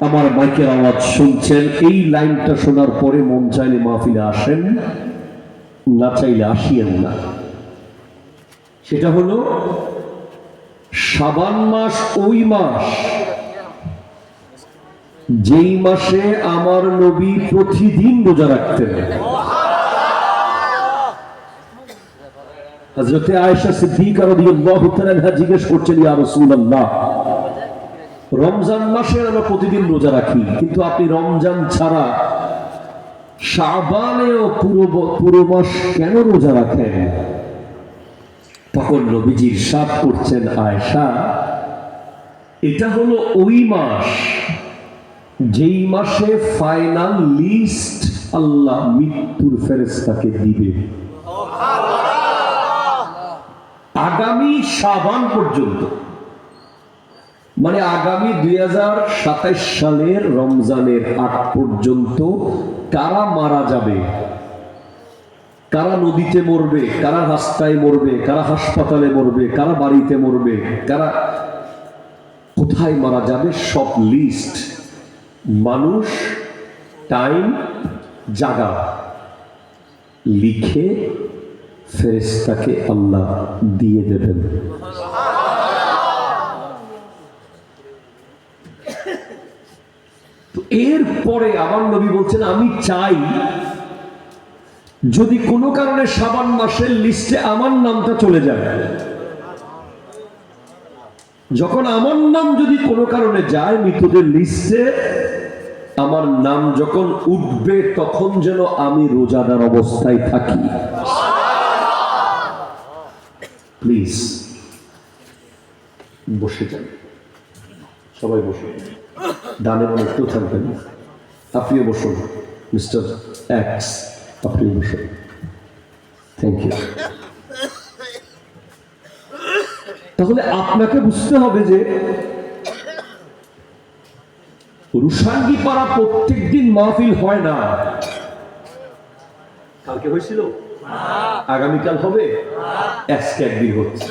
আমার মাইকের আওয়াজ শুনছেন, এই লাইনটা শোনার পরে মন চাইলে মাহফিলে আসেন, না চাইলে আসিয়েন না। সেটা হলো শাবান মাস ওই মাস যেই মাসে আমার নবী প্রতিদিন রোজা রাখতেন। হযরতে আয়েশা সিদ্দিকা রাদিয়াল্লাহু তাআলা আনহা জিজ্ঞেস করছেন, ইয়া রাসূলুল্লাহ, রমজান মাসে আমরা প্রতিদিন রোজা রাখি, কিন্তু আপনি রমজান ছাড়া শাবানেও পুরো মাস কেন রোজা রাখেন? তখন নবীজি ইরশাদ করছেন, আয়েশা, এটা হলো ওই মাস যেই মাসে ফাইনাল লিস্ট আল্লাহ মৃত্যুর ফেরেশতাকে দিবে। আগামী শাবান পর্যন্ত, মানে আগামী 2027 সালের রমজানের আগ পর্যন্ত কারা মারা যাবে, কারা নদীতে মরবে, কারা রাস্তায় মরবে, কারা হাসপাতালে মরবে, কারা বাড়িতে মরবে, কারা কোথায় মারা যাবে, সব লিস্ট মানুষ, টাইম, জায়গা লিখে ফেরেশতাকে আল্লাহ দিয়ে দেবেন। তো এরপরে আমার নবী বলছেন, আমি চাই যদি কোনো কারণে শাবান মাসের লিস্টে আমার নামটা চলে যায়, যখন আমার নাম যদি কোনো কারণে যায় মৃতদের লিস্টে, আমার নাম যখন উঠবে তখন যেন আমি রোজাদার অবস্থায় থাকি। প্লিজ বসে যান, সবাই বসুন, ডানে মনে কেউ থাকবেন, আপনিও বসুন, মিস্টার এক্স আপনি বসুন, থ্যাংক ইউ। তাহলে আপনাকে বুঝতে হবে যে রুশাঙ্গি পাড়া প্রত্যেক দিন মাহফিল হয় না। কালকে হয়েছিল, আগামীকাল হবে, আজকে একদিন হচ্ছে।